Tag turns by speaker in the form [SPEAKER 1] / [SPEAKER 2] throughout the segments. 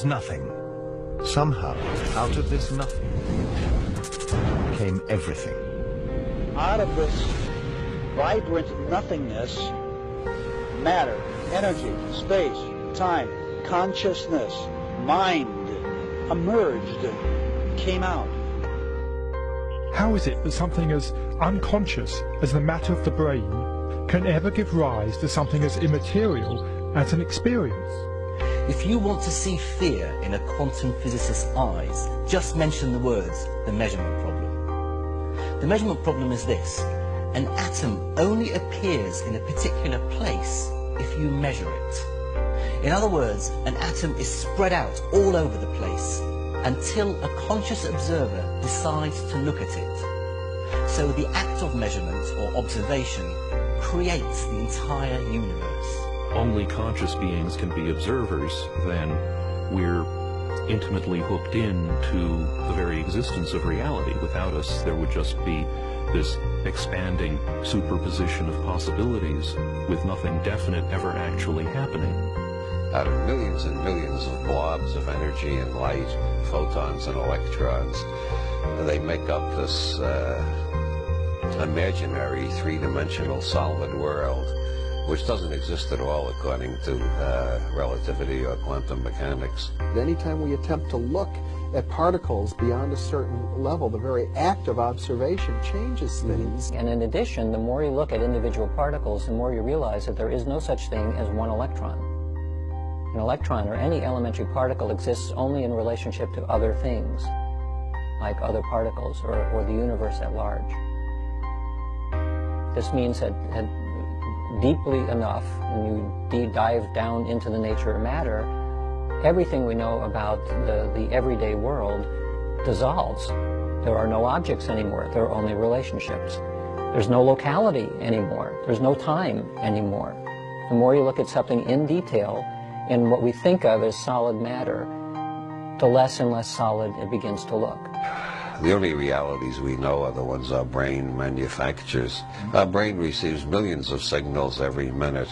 [SPEAKER 1] was nothing. Somehow, out of this nothing came everything.
[SPEAKER 2] Out of this vibrant nothingness, matter, energy, space, time, consciousness, mind emerged, came out.
[SPEAKER 3] How is it that something as unconscious as the matter of the brain can ever give rise to something as immaterial as an experience?
[SPEAKER 4] If you want to see fear in a quantum physicist's eyes, just mention the words, the measurement problem. The measurement problem is this: an atom only appears in a particular place if you measure it. In other words, an atom is spread out all over the place until a conscious observer decides to look at it. So the act of measurement or observation creates the entire universe.
[SPEAKER 5] Only conscious beings can be observers, then we're intimately hooked into the very existence of reality. Without us, there would just be this expanding superposition of possibilities with nothing definite ever actually happening.
[SPEAKER 6] Out of millions and millions of blobs of energy and light, photons and electrons, they make up this imaginary three-dimensional solid world, which doesn't exist at all according to relativity or quantum mechanics.
[SPEAKER 7] Anytime we attempt to look at particles beyond a certain level, the very act of observation changes things.
[SPEAKER 8] And in addition, the more you look at individual particles, the more you realize that there is no such thing as one electron. An electron, or any elementary particle, exists only in relationship to other things, like other particles or the universe at large. This means that deeply enough, when you dive down into the nature of matter, everything we know about the everyday world dissolves. There are no objects anymore. There are only relationships. There's no locality anymore. There's no time anymore. The more you look at something in detail, in what we think of as solid matter, the less and less solid it begins to look.
[SPEAKER 6] The only realities we know are the ones our brain manufactures. Our brain receives millions of signals every minute,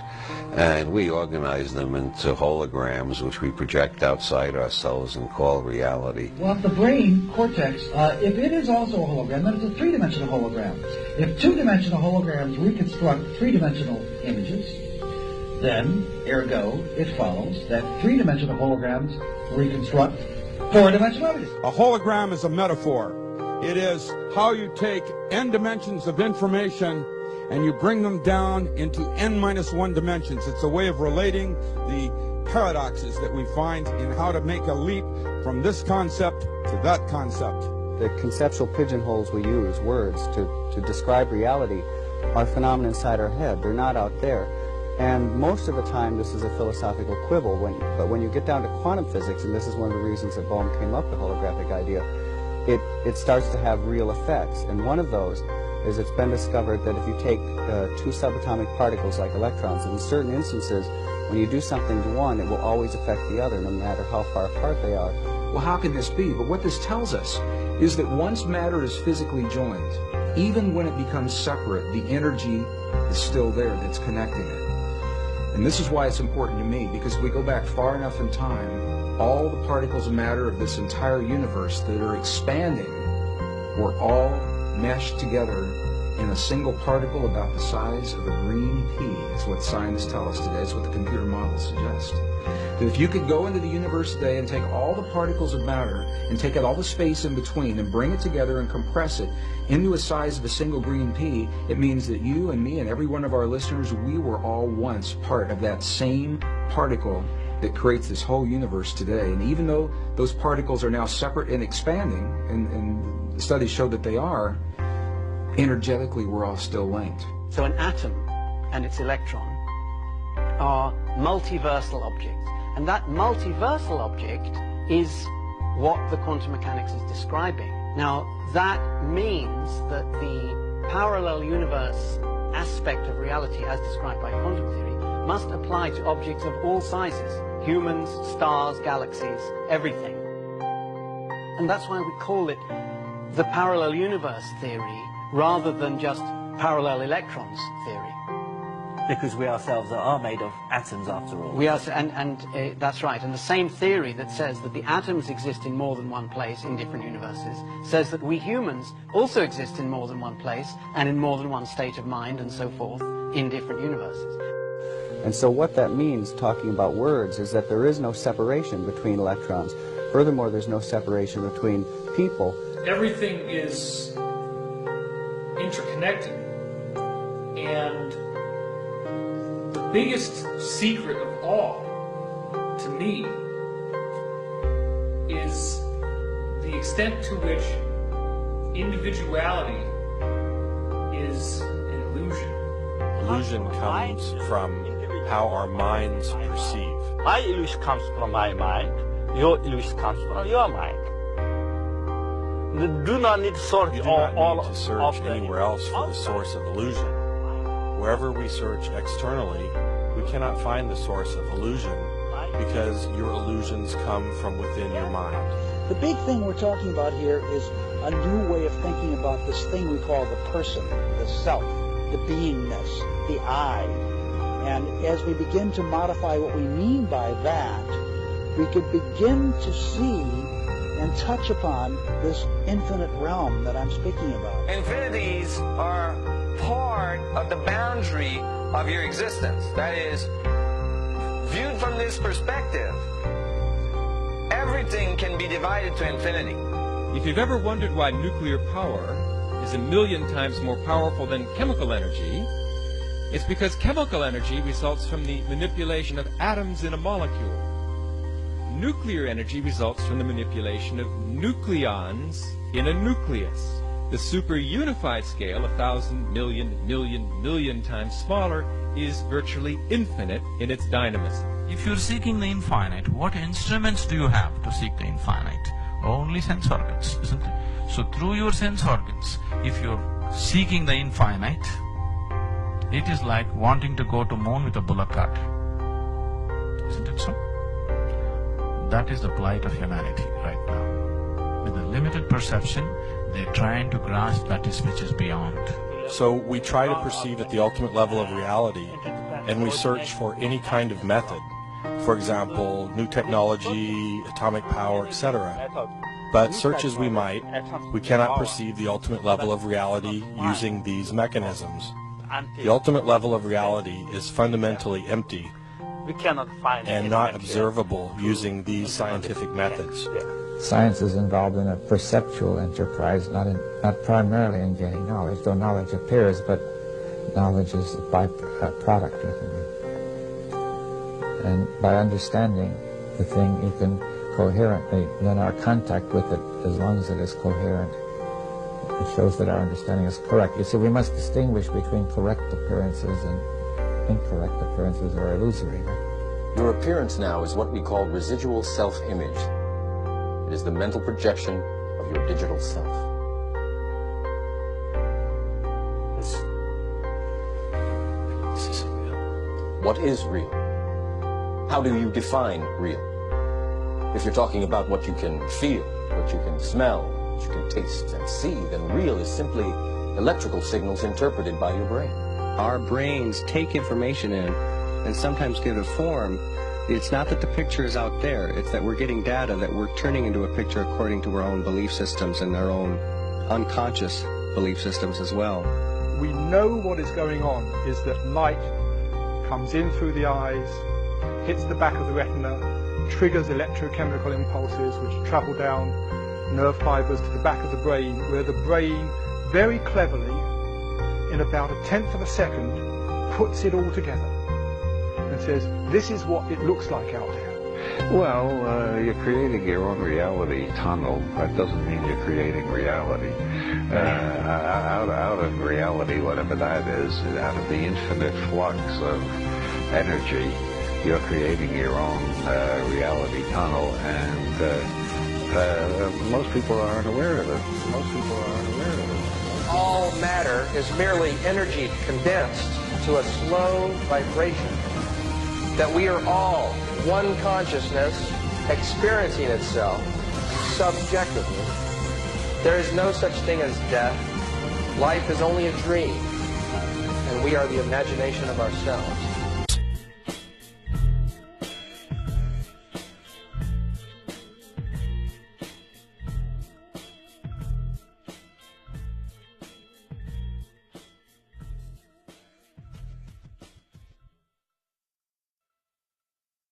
[SPEAKER 6] and we organize them into holograms, which we project outside ourselves and call reality.
[SPEAKER 9] Well, if the brain cortex, if it is also a hologram, then it's a three-dimensional hologram. If two-dimensional holograms reconstruct three-dimensional images, then, ergo, it follows that three-dimensional holograms reconstruct four-dimensional images.
[SPEAKER 10] A hologram is a metaphor. It is how you take n dimensions of information and you bring them down into n-1 dimensions. It's a way of relating the paradoxes that we find in how to make a leap from this concept to that concept.
[SPEAKER 7] The conceptual pigeonholes we use, words, to describe reality, are phenomena inside our head. They're not out there. And most of the time, this is a philosophical quibble. But when you get down to quantum physics, and this is one of the reasons that Bohm came up with the holographic idea, it starts to have real effects. And one of those is it's been discovered that if you take two subatomic particles like electrons, in certain instances, when you do something to one, it will always affect the other, no matter how far apart they are.
[SPEAKER 11] Well, how can this be? But what this tells us is that once matter is physically joined, even when it becomes separate, the energy is still there that's connecting it. And this is why it's important to me, because if we go back far enough in time, all the particles of matter of this entire universe that are expanding were all meshed together in a single particle about the size of a green pea. That's what scientists tell us today. It's what the computer models suggest. That if you could go into the universe today and take all the particles of matter and take out all the space in between and bring it together and compress it into a size of a single green pea, it means that you and me and every one of our listeners, we were all once part of that same particle that creates this whole universe today. And even though those particles are now separate and expanding, and the studies show that they are, energetically we're all still linked.
[SPEAKER 2] So an atom and its electron are multiversal objects. And that multiversal object is what the quantum mechanics is describing. Now, that means that the parallel universe aspect of reality as described by quantum theory must apply to objects of all sizes: humans, stars, galaxies, everything. And that's why we call it the parallel universe theory rather than just parallel electrons theory.
[SPEAKER 12] Because we ourselves are made of atoms, after all.
[SPEAKER 2] We are, that's right. And the same theory that says that the atoms exist in more than one place in different universes says that we humans also exist in more than one place and in more than one state of mind and so forth in different universes.
[SPEAKER 7] And so what that means, talking about words, is that there is no separation between electrons. Furthermore, there's no separation between people.
[SPEAKER 13] Everything is interconnected, and the biggest secret of all, to me, is the extent to which individuality is an illusion.
[SPEAKER 14] Illusion comes from how our minds perceive.
[SPEAKER 12] My illusion comes from my mind. Your illusion comes from your mind. You do not need to search
[SPEAKER 14] anywhere else for the source of illusion. Wherever we search externally, we cannot find the source of illusion because your illusions come from within your mind.
[SPEAKER 9] The big thing we're talking about here is a new way of thinking about this thing we call the person, the self, the beingness, the I. And as we begin to modify what we mean by that, we could begin to see and touch upon this infinite realm that I'm speaking about.
[SPEAKER 15] Infinities are part of the boundary of your existence. That is, viewed from this perspective, everything can be divided to infinity.
[SPEAKER 16] If you've ever wondered why nuclear power is 1,000,000 times more powerful than chemical energy, it's because chemical energy results from the manipulation of atoms in a molecule. Nuclear energy results from the manipulation of nucleons in a nucleus. The super-unified scale, 1,000 million times smaller, is virtually infinite in its dynamism.
[SPEAKER 17] If you're seeking the infinite, what instruments do you have to seek the infinite? Only sense organs, isn't it? So through your sense organs, if you're seeking the infinite, it is like wanting to go to moon with a bullock cart. Isn't it so? That is the plight of humanity right now. With a limited perception, they're trying to grasp that which is beyond.
[SPEAKER 14] So we try to perceive at the ultimate level of reality, and we search for any kind of method. For example, new technology, atomic power, etc. But search as we might, we cannot perceive the ultimate level of reality using these mechanisms. The ultimate level of reality is fundamentally empty
[SPEAKER 12] we cannot find
[SPEAKER 14] and not observable using these scientific methods.
[SPEAKER 18] Science is involved in a perceptual enterprise, not primarily in gaining knowledge, though knowledge appears, but knowledge is a byproduct of it. And by understanding the thing, you can coherently, then our contact with it, as long as it is coherent, it shows that our understanding is correct. You see, we must distinguish between correct appearances and incorrect appearances or illusory.
[SPEAKER 19] Your appearance now is what we call residual self-image. It is the mental projection of your digital self. This isn't real. What is real? How do you define real? If you're talking about what you can feel, what you can smell, what you can taste and see, then real is simply electrical signals interpreted by your brain.
[SPEAKER 20] Our brains take information in and sometimes give it form. It's not that the picture is out there, it's that we're getting data that we're turning into a picture according to our own belief systems and our own unconscious belief systems as well.
[SPEAKER 3] We know what is going on is that light comes in through the eyes, hits the back of the retina, triggers electrochemical impulses which travel down nerve fibers to the back of the brain, where the brain very cleverly, in about 1/10 of a second, puts it all together and says, this is what it looks like out there.
[SPEAKER 6] Well, you're creating your own reality tunnel. That doesn't mean you're creating reality. Out of reality, whatever that is, out of the infinite flux of energy, you're creating your own reality tunnel, and most people aren't aware of it. Most people aren't aware of it.
[SPEAKER 15] All matter is merely energy condensed to a slow vibration. That we are all one consciousness experiencing itself subjectively. There is no such thing as death. Life is only a dream. And we we are the imagination of ourselves.